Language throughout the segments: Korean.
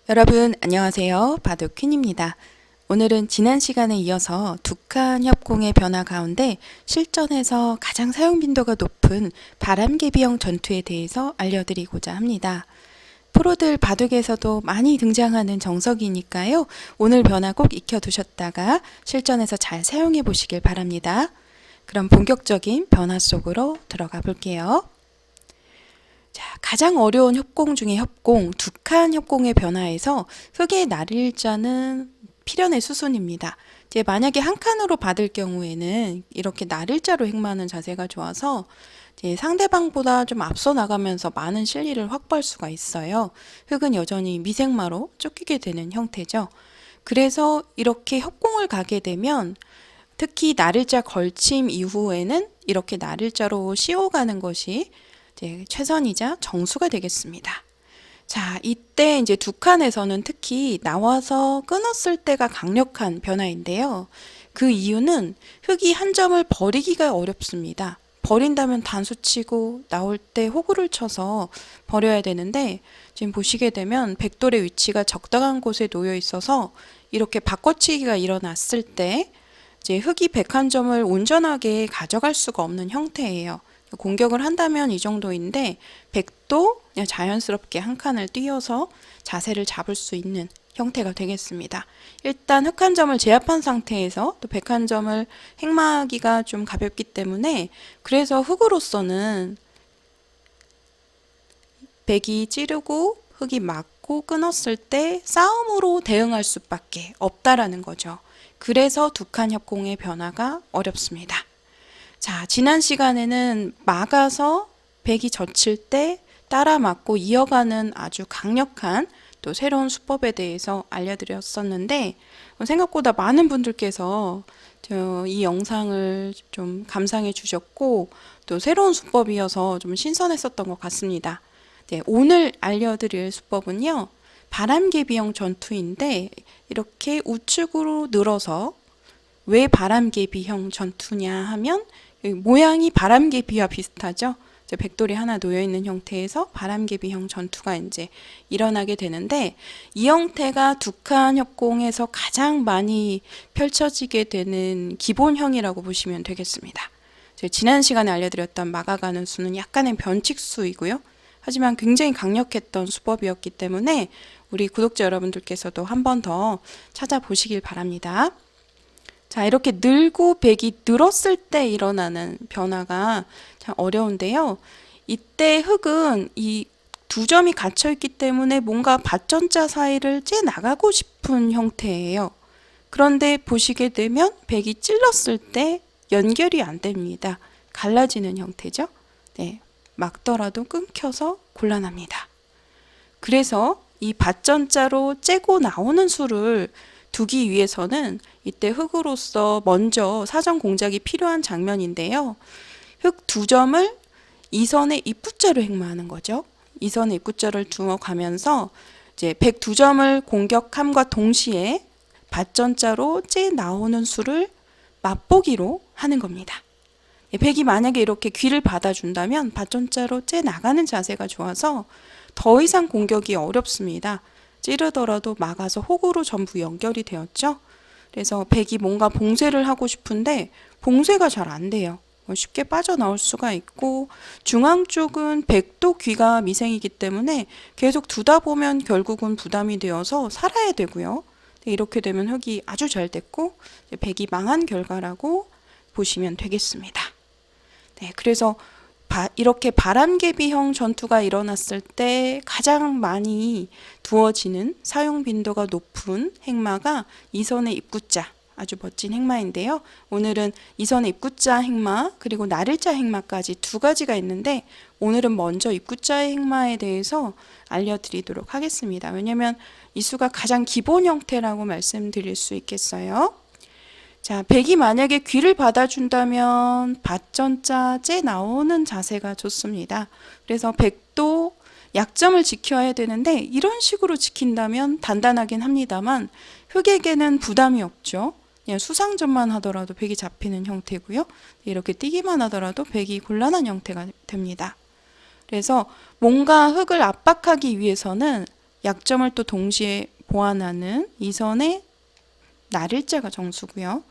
여러분 안녕하세요. 바둑퀸입니다. 오늘은 지난 시간에 이어서 두 칸 협공의 변화 가운데 실전에서 가장 사용 빈도가 높은 바람개비형 전투에 대해서 알려드리고자 합니다. 프로들 바둑에서도 많이 등장하는 정석이니까요. 오늘 변화 꼭 익혀두셨다가 실전에서 잘 사용해 보시길 바랍니다. 그럼 본격적인 변화 속으로 들어가 볼게요. 자, 가장 어려운 협공 중에 협공, 두 칸 협공의 변화에서 흑의 날일자는 필연의 수순입니다. 이제 만약에 한 칸으로 받을 경우에는 이렇게 날일자로 행마하는 자세가 좋아서 이제 상대방보다 좀 앞서 나가면서 많은 실리를 확보할 수가 있어요. 흑은 여전히 미생마로 쫓기게 되는 형태죠. 그래서 이렇게 협공을 가게 되면 특히 날일자 걸침 이후에는 이렇게 날일자로 씌워가는 것이 이제 최선이자 정수가 되겠습니다. 자, 이때 이제 두 칸에서는 특히 나와서 끊었을 때가 강력한 변화인데요. 그 이유는 흑이 한 점을 버리기가 어렵습니다. 버린다면 단수치고 나올 때 호구를 쳐서 버려야 되는데 지금 보시게 되면 백돌의 위치가 적당한 곳에 놓여 있어서 이렇게 바꿔치기가 일어났을 때 이제 흑이 101점을 온전하게 가져갈 수가 없는 형태예요. 공격을 한다면 이 정도인데 백도 그냥 자연스럽게 한 칸을 띄어서 자세를 잡을 수 있는 형태가 되겠습니다. 일단 흑 한 점을 제압한 상태에서 또 101점을 행마하기가 좀 가볍기 때문에 그래서 흑으로서는 백이 찌르고 흑이 맞고 끊었을 때 싸움으로 대응할 수밖에 없다라는 거죠. 그래서 두 칸 협공의 변화가 어렵습니다. 자, 지난 시간에는 막아서 백이 젖힐 때 따라 맞고 이어가는 아주 강력한 또 새로운 수법에 대해서 알려드렸었는데 생각보다 많은 분들께서 이 영상을 좀 감상해 주셨고 또 새로운 수법이어서 좀 신선했었던 것 같습니다. 네, 오늘 알려드릴 수법은요. 바람개비형 전투인데 이렇게 우측으로 늘어서 왜 바람개비형 전투냐 하면 모양이 바람개비와 비슷하죠. 백돌이 하나 놓여 있는 형태에서 바람개비형 전투가 이제 일어나게 되는데 이 형태가 두 칸 협공에서 가장 많이 펼쳐지게 되는 기본형이라고 보시면 되겠습니다. 지난 시간에 알려드렸던 막아가는 수는 약간의 변칙수이고요. 하지만 굉장히 강력했던 수법이었기 때문에 우리 구독자 여러분들께서도 한 번 더 찾아보시길 바랍니다. 자, 이렇게 늘고 백이 늘었을 때 일어나는 변화가 참 어려운데요. 이때 흑은 이 두 점이 갇혀 있기 때문에 뭔가 밭전자 사이를 째 나가고 싶은 형태예요. 그런데 보시게 되면 백이 찔렀을 때 연결이 안 됩니다. 갈라지는 형태죠. 네, 막더라도 끊겨서 곤란합니다. 그래서 이 밭전자로 째고 나오는 수를 두기 위해서는 이때 흑으로서 먼저 사전 공작이 필요한 장면인데요. 흑 두 점을 이선의 입구자로 행마하는 거죠. 이선의 입구자를 두어 가면서 이제 백 두 점을 공격함과 동시에 밭전자로 째 나오는 수를 맛보기로 하는 겁니다. 백이 만약에 이렇게 귀를 받아준다면 밭전자로 째 나가는 자세가 좋아서 더 이상 공격이 어렵습니다. 찌르더라도 막아서 호구로 전부 연결이 되었죠. 그래서 백이 뭔가 봉쇄를 하고 싶은데 봉쇄가 잘 안 돼요. 쉽게 빠져나올 수가 있고 중앙 쪽은 백도 귀가 미생이기 때문에 계속 두다 보면 결국은 부담이 되어서 살아야 되고요. 이렇게 되면 흑이 아주 잘 됐고 백이 망한 결과라고 보시면 되겠습니다. 네, 그래서 이렇게 바람개비형 전투가 일어났을 때 가장 많이 두어지는 사용 빈도가 높은 행마가 이선의 입구자, 아주 멋진 행마인데요. 오늘은 이선의 입구자 행마 그리고 날일자 행마까지 두 가지가 있는데 오늘은 먼저 입구자의 행마에 대해서 알려드리도록 하겠습니다. 왜냐하면 이 수가 가장 기본 형태라고 말씀드릴 수 있겠어요. 자, 백이 만약에 귀를 받아준다면 밭전자 째 나오는 자세가 좋습니다. 그래서 백도 약점을 지켜야 되는데 이런 식으로 지킨다면 단단하긴 합니다만 흑에게는 부담이 없죠. 그냥 수상전만 하더라도 백이 잡히는 형태고요. 이렇게 뛰기만 하더라도 백이 곤란한 형태가 됩니다. 그래서 뭔가 흑을 압박하기 위해서는 약점을 또 동시에 보완하는 이선의 날일자가 정수고요.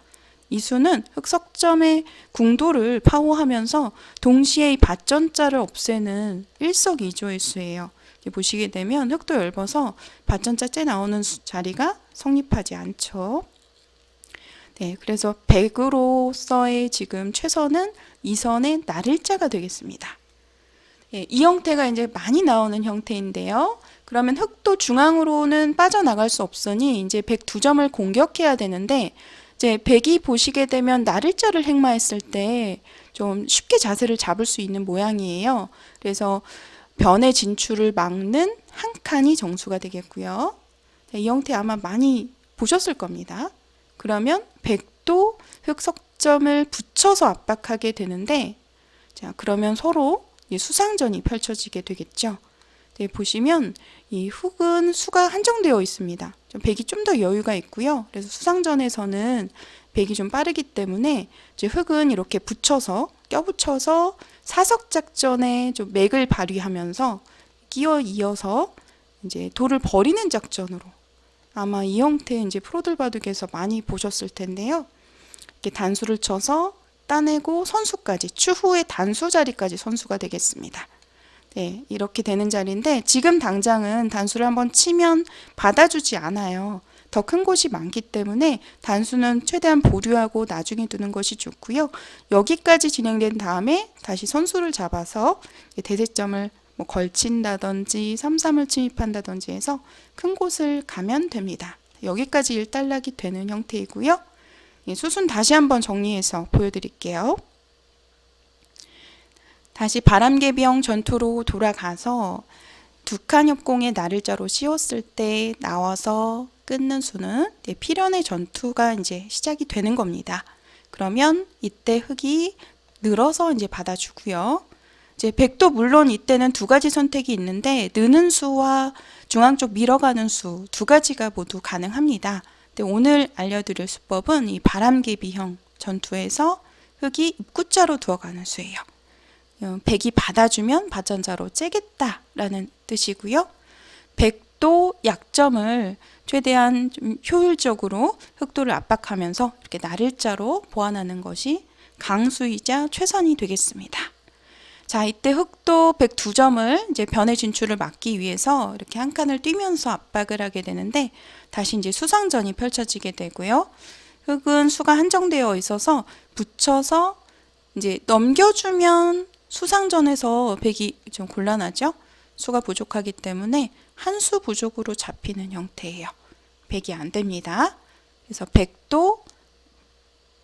이수는 흑석점의 궁도를 파호하면서 동시에 이 밭전자를 없애는 일석이조의 수예요. 보시게 되면 흑도 얇아서 밭전자 째 나오는 자리가 성립하지 않죠. 네, 그래서 백으로서의 지금 최선은 이선의 날일자가 되겠습니다. 네, 이 형태가 이제 많이 나오는 형태인데요. 그러면 흑도 중앙으로는 빠져나갈 수 없으니 이제 백 두 점을 공격해야 되는데, 이제 백이 보시게 되면 날일자를 행마했을 때 좀 쉽게 자세를 잡을 수 있는 모양이에요. 그래서 변의 진출을 막는 한 칸이 정수가 되겠고요. 네, 이 형태 아마 많이 보셨을 겁니다. 그러면 백도 흑석점을 붙여서 압박하게 되는데, 자, 그러면 서로 수상전이 펼쳐지게 되겠죠. 네, 보시면 이 흑은 수가 한정되어 있습니다. 백이 좀 더 여유가 있고요. 그래서 수상전에서는 백이 좀 빠르기 때문에 이제 흑은 이렇게 붙여서 껴붙여서 사석작전에 좀 맥을 발휘하면서 끼어 이어서 이제 돌을 버리는 작전으로, 아마 이 형태 이제 프로들 바둑에서 많이 보셨을 텐데요. 이렇게 단수를 쳐서 따내고 선수까지, 추후의 단수 자리까지 선수가 되겠습니다. 네, 이렇게 되는 자리인데 지금 당장은 단수를 한번 치면 받아주지 않아요. 더 큰 곳이 많기 때문에 단수는 최대한 보류하고 나중에 두는 것이 좋고요. 여기까지 진행된 다음에 다시 선수를 잡아서 대세점을 뭐 걸친다든지 3-3을 침입한다든지 해서 큰 곳을 가면 됩니다. 여기까지 일단락이 되는 형태이고요. 수순 다시 한번 정리해서 보여드릴게요. 다시 바람개비형 전투로 돌아가서 두 칸 협공의 날일자로 씌웠을 때 나와서 끊는 수는 필연의 전투가 이제 시작이 되는 겁니다. 그러면 이때 흑이 늘어서 이제 받아주고요. 이제 백도 물론 이때는 두 가지 선택이 있는데 느는 수와 중앙 쪽 밀어가는 수 두 가지가 모두 가능합니다. 근데 오늘 알려드릴 수법은 이 바람개비형 전투에서 흑이 입구자로 두어가는 수예요. 백이 받아주면 밭전자로 째겠다라는 뜻이고요. 백도 약점을 최대한 좀 효율적으로 흑도를 압박하면서 이렇게 날일자로 보완하는 것이 강수이자 최선이 되겠습니다. 자, 이때 흑도 백 두 점을 이제 변의 진출을 막기 위해서 이렇게 한 칸을 뛰면서 압박을 하게 되는데 다시 이제 수상전이 펼쳐지게 되고요. 흑은 수가 한정되어 있어서 붙여서 이제 넘겨주면 수상전에서 백이 좀 곤란하죠. 수가 부족하기 때문에 한 수 부족으로 잡히는 형태예요. 백이 안 됩니다. 그래서 백도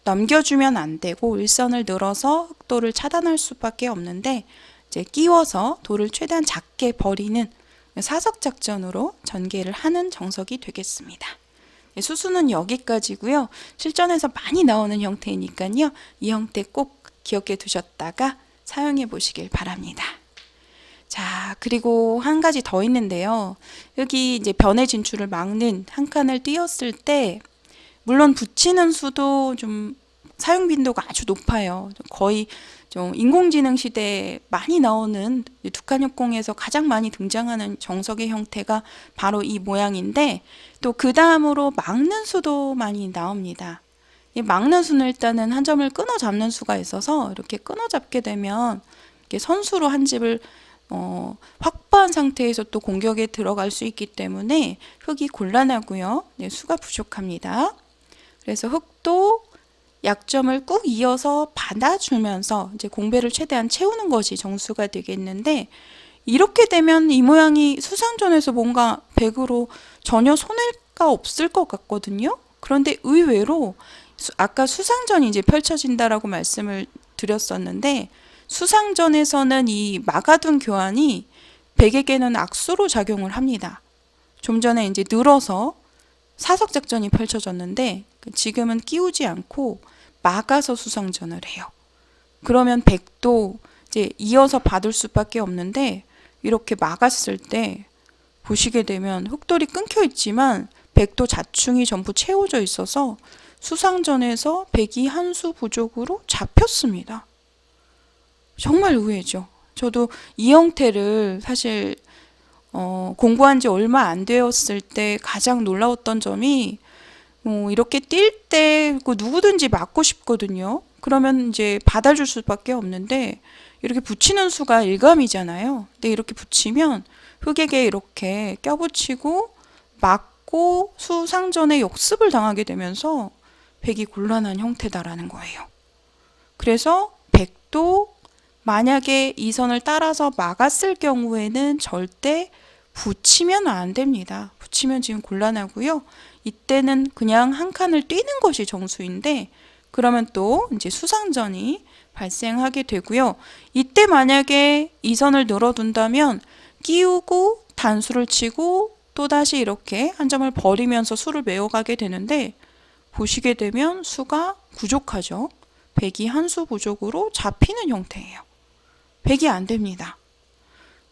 넘겨주면 안 되고 일선을 늘어서 흑도를 차단할 수밖에 없는데 이제 끼워서 돌을 최대한 작게 버리는 사석작전으로 전개를 하는 정석이 되겠습니다. 수수는 여기까지고요. 실전에서 많이 나오는 형태이니까요. 이 형태 꼭 기억해 두셨다가 사용해 보시길 바랍니다. 자, 그리고 한 가지 더 있는데요. 여기 이제 변의 진출을 막는 한 칸을 띄었을 때 물론 붙이는 수도 좀 사용 빈도가 아주 높아요. 거의 좀 인공지능 시대에 많이 나오는 두 칸 협공에서 가장 많이 등장하는 정석의 형태가 바로 이 모양인데 또 그 다음으로 막는 수도 많이 나옵니다. 이 막는 수는 일단은 한 점을 끊어 잡는 수가 있어서 이렇게 끊어 잡게 되면 이렇게 선수로 한 집을 확보한 상태에서 또 공격에 들어갈 수 있기 때문에 흑이 곤란하고요. 네, 수가 부족합니다. 그래서 흑도 약점을 꾹 이어서 받아주면서 이제 공배를 최대한 채우는 것이 정수가 되겠는데 이렇게 되면 이 모양이 수상전에서 뭔가 백으로 전혀 손해가 없을 것 같거든요. 그런데 의외로 아까 수상전이 이제 펼쳐진다라고 말씀을 드렸었는데 수상전에서는 이 막아둔 교환이 백에게는 악수로 작용을 합니다. 좀 전에 이제 늘어서 사석작전이 펼쳐졌는데 지금은 끼우지 않고 막아서 수상전을 해요. 그러면 백도 이제 이어서 받을 수밖에 없는데 이렇게 막았을 때 보시게 되면 흑돌이 끊겨 있지만 백도 자충이 전부 채워져 있어서 수상전에서 백이 한 수 부족으로 잡혔습니다. 정말 의외죠. 저도 이 형태를 사실 공부한 지 얼마 안 되었을 때 가장 놀라웠던 점이 이렇게 뛸 때 누구든지 맞고 싶거든요. 그러면 이제 받아줄 수밖에 없는데 이렇게 붙이는 수가 일감이잖아요. 근데 이렇게 붙이면 흑에게 이렇게 껴붙이고 맞고 수상전에 역습을 당하게 되면서 백이 곤란한 형태다라는 거예요. 그래서 백도 만약에 이 선을 따라서 막았을 경우에는 절대 붙이면 안 됩니다. 붙이면 지금 곤란하고요. 이때는 그냥 한 칸을 뛰는 것이 정수인데 그러면 또 이제 수상전이 발생하게 되고요. 이때 만약에 이 선을 늘어둔다면 끼우고 단수를 치고 또다시 이렇게 한 점을 버리면서 수를 메워가게 되는데 보시게 되면 수가 부족하죠. 백이 한 수 부족으로 잡히는 형태예요. 백이 안 됩니다.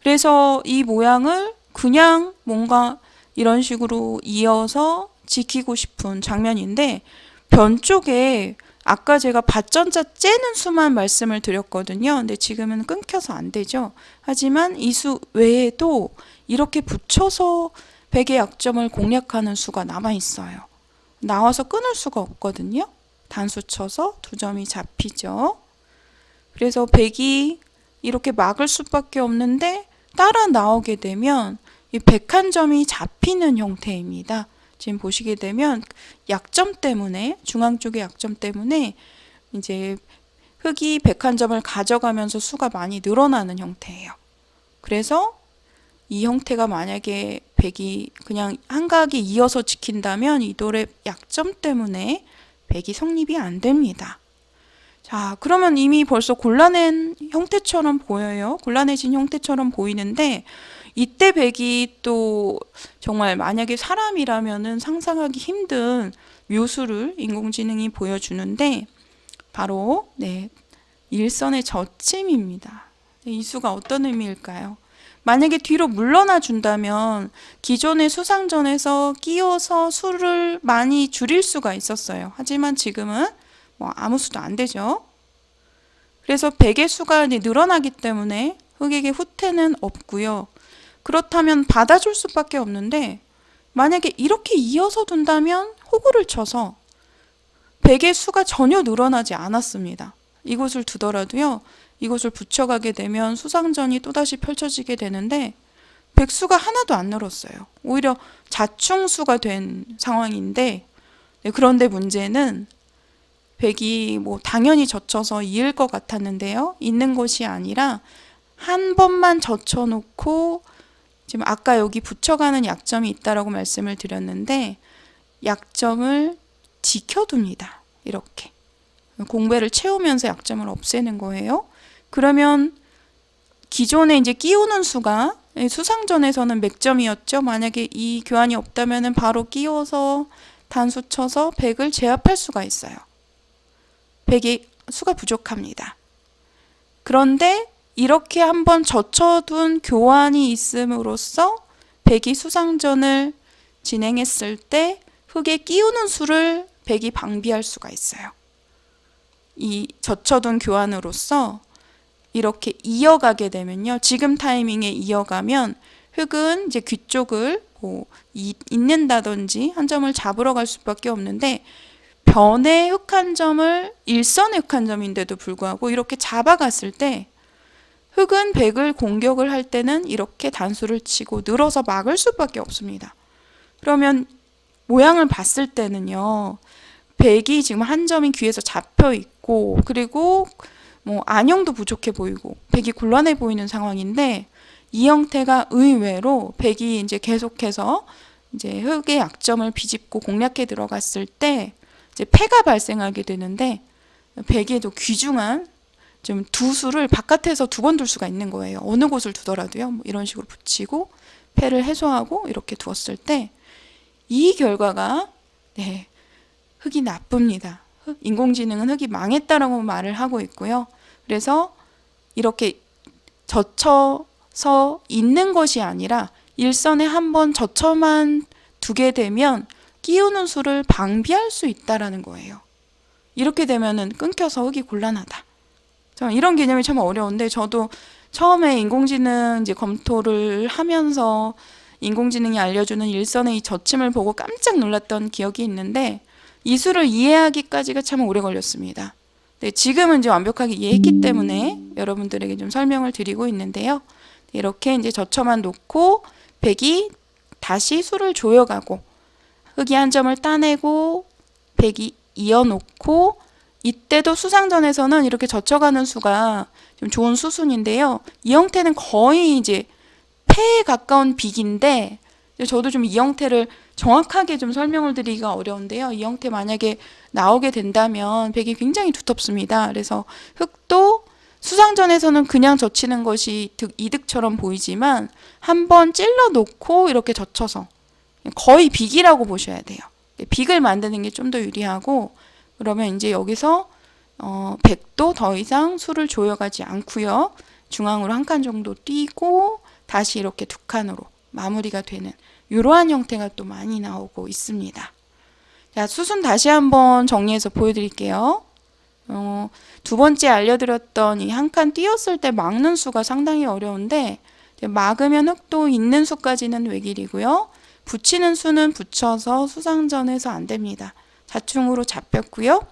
그래서 이 모양을 그냥 뭔가 이런 식으로 이어서 지키고 싶은 장면인데 변 쪽에 아까 제가 밭전자 째는 수만 말씀을 드렸거든요. 근데 지금은 끊겨서 안 되죠. 하지만 이 수 외에도 이렇게 붙여서 백의 약점을 공략하는 수가 남아 있어요. 나와서 끊을 수가 없거든요. 단수 쳐서 두 점이 잡히죠. 그래서 백이 이렇게 막을 수밖에 없는데 따라 나오게 되면 이 백 한 점이 잡히는 형태입니다. 지금 보시게 되면 약점 때문에 중앙 쪽의 약점 때문에 이제 흑이 101점을 가져가면서 수가 많이 늘어나는 형태예요. 그래서 이 형태가 만약에 백이 그냥 한각이 이어서 지킨다면 이 돌의 약점 때문에 백이 성립이 안 됩니다. 자, 그러면 이미 벌써 곤란한 형태처럼 보여요. 곤란해진 형태처럼 보이는데 이때 백이 또 정말 만약에 사람이라면은 상상하기 힘든 묘수를 인공지능이 보여주는데 바로 일선의 젖힘입니다. 이 수가 어떤 의미일까요? 만약에 뒤로 물러나 준다면 기존의 수상전에서 끼워서 수를 많이 줄일 수가 있었어요. 하지만 지금은 아무 수도 안 되죠. 그래서 백의 수가 늘어나기 때문에 흑에게 후퇴는 없고요. 그렇다면 받아줄 수밖에 없는데 만약에 이렇게 이어서 둔다면 호구를 쳐서 백의 수가 전혀 늘어나지 않았습니다. 이곳을 두더라도요. 이곳을 붙여가게 되면 수상전이 또다시 펼쳐지게 되는데 백수가 하나도 안 늘었어요. 오히려 자충수가 된 상황인데 그런데 문제는 백이 당연히 젖혀서 이을 것 같았는데요. 있는 것이 아니라 한 번만 젖혀놓고 지금 아까 여기 붙여가는 약점이 있다라고 말씀을 드렸는데 약점을 지켜둡니다. 이렇게 공배를 채우면서 약점을 없애는 거예요. 그러면 기존에 이제 끼우는 수가 수상전에서는 맥점이었죠. 만약에 이 교환이 없다면은 바로 끼워서 단수 쳐서 백을 제압할 수가 있어요. 백이 수가 부족합니다. 그런데 이렇게 한번 젖혀둔 교환이 있음으로써 백이 수상전을 진행했을 때 흑에 끼우는 수를 백이 방비할 수가 있어요. 이 젖혀둔 교환으로써 이렇게 이어가게 되면요. 지금 타이밍에 이어가면 흑은 이제 귀 쪽을 잇는다든지 한 점을 잡으러 갈 수밖에 없는데 변의 흑 한 점을 일선의 흑 한 점인데도 불구하고 이렇게 잡아갔을 때 흑은 백을 공격을 할 때는 이렇게 단수를 치고 늘어서 막을 수밖에 없습니다. 그러면 모양을 봤을 때는요. 백이 지금 한 점이 귀에서 잡혀 있고 그리고 안형도 부족해 보이고 백이 곤란해 보이는 상황인데 이 형태가 의외로 백이 이제 계속해서 이제 흑의 약점을 비집고 공략해 들어갔을 때 이제 패가 발생하게 되는데 백에도 귀중한 좀 두 수를 바깥에서 두 번 둘 수가 있는 거예요. 어느 곳을 두더라도요. 이런 식으로 붙이고 패를 해소하고 이렇게 두었을 때 이 결과가 흑이 나쁩니다. 인공지능은 흑이 망했다라고 말을 하고 있고요. 그래서 이렇게 젖혀서 있는 것이 아니라 일선에 한번 젖혀만 두게 되면 끼우는 수를 방비할 수 있다라는 거예요. 이렇게 되면은 끊겨서 흑이 곤란하다. 이런 개념이 참 어려운데 저도 처음에 인공지능 이제 검토를 하면서 인공지능이 알려주는 일선의 이 저침을 보고 깜짝 놀랐던 기억이 있는데 이 수를 이해하기까지가 참 오래 걸렸습니다. 네, 지금은 이제 완벽하게 이해했기 때문에 여러분들에게 좀 설명을 드리고 있는데요. 이렇게 이제 저쳐만 놓고 백이 다시 수를 조여가고 흙이 한 점을 따내고 백이 이어놓고 이때도 수상전에서는 이렇게 젖혀가는 수가 좀 좋은 수순인데요. 이 형태는 거의 이제 패에 가까운 빅인데 저도 좀 이 형태를 정확하게 좀 설명을 드리기가 어려운데요. 이 형태 만약에 나오게 된다면 백이 굉장히 두텁습니다. 그래서 흙도 수상전에서는 그냥 젖히는 것이 이득처럼 보이지만 한번 찔러 놓고 이렇게 젖혀서 거의 빅이라고 보셔야 돼요. 빅을 만드는 게 좀 더 유리하고 그러면 이제 여기서 백도 더 이상 수를 조여가지 않고요. 중앙으로 한 칸 정도 띄고 다시 이렇게 두 칸으로 마무리가 되는 이러한 형태가 또 많이 나오고 있습니다. 자, 수순 다시 한번 정리해서 보여드릴게요. 두 번째 알려드렸던 이 한 칸 띄었을 때 막는 수가 상당히 어려운데 막으면 흙도 있는 수까지는 외길이고요. 붙이는 수는 붙여서 수상전에서 안 됩니다. 자충으로 잡혔고요.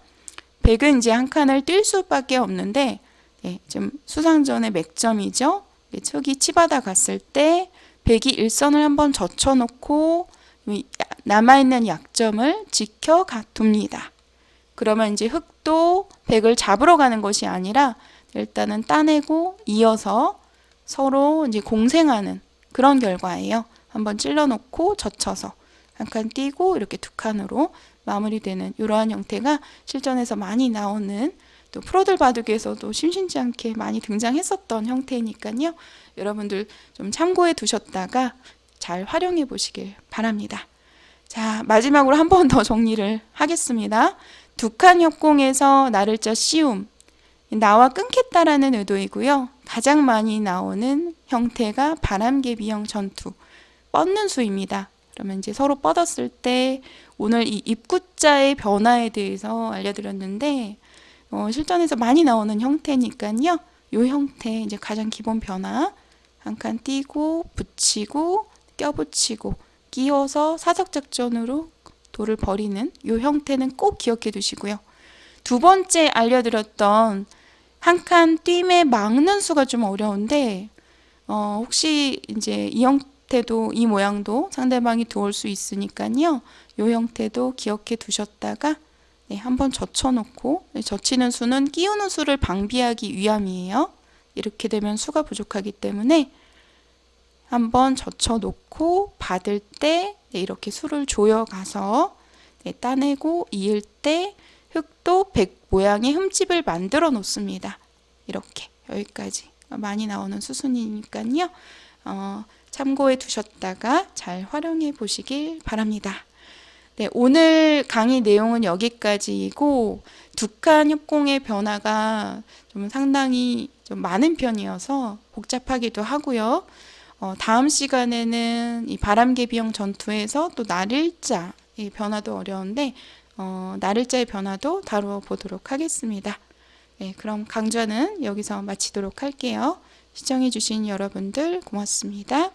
백은 이제 한 칸을 뛸 수밖에 없는데 지금 수상전의 맥점이죠. 흙이 치받아 갔을 때 백이 일선을 한번 젖혀놓고 남아있는 약점을 지켜 둡니다. 그러면 이제 흙도 백을 잡으러 가는 것이 아니라 일단은 따내고 이어서 서로 이제 공생하는 그런 결과예요. 한번 찔러놓고 젖혀서 한 칸 띄고 이렇게 두 칸으로 마무리되는 이러한 형태가 실전에서 많이 나오는 또 프로들 바둑에서도 심심치 않게 많이 등장했었던 형태니까요. 여러분들 좀 참고해 두셨다가 잘 활용해 보시길 바랍니다. 자, 마지막으로 한 번 더 정리를 하겠습니다. 두 칸 협공에서 나를자 씌움, 나와 끊겠다라는 의도이고요. 가장 많이 나오는 형태가 바람개비형 전투, 뻗는 수입니다. 그러면 이제 서로 뻗었을 때 오늘 이 입구자의 변화에 대해서 알려드렸는데 실전에서 많이 나오는 형태니까요. 이 형태 이제 가장 기본 변화 한 칸 띄고 붙이고 껴붙이고 끼워서 사석작전으로 돌을 버리는 이 형태는 꼭 기억해 두시고요. 두 번째 알려드렸던 한 칸 띄매 막는 수가 좀 어려운데 혹시 이제 이 형태도 이 모양도 상대방이 도울 수 있으니까요. 이 형태도 기억해 두셨다가 한번 젖혀놓고 젖히는 수는 끼우는 수를 방비하기 위함이에요. 이렇게 되면 수가 부족하기 때문에 한번 젖혀놓고 받을 때 이렇게 수를 조여가서 따내고 이을 때 흙도 백 모양의 흠집을 만들어 놓습니다. 이렇게 여기까지 많이 나오는 수순이니까요. 참고해 두셨다가 잘 활용해 보시길 바랍니다. 네, 오늘 강의 내용은 여기까지이고 두 칸 협공의 변화가 좀 상당히 좀 많은 편이어서 복잡하기도 하고요. 다음 시간에는 이 바람개비형 전투에서 또 날일자의 변화도 어려운데 날일자의 변화도 다뤄보도록 하겠습니다. 네, 그럼 강좌는 여기서 마치도록 할게요. 시청해주신 여러분들 고맙습니다.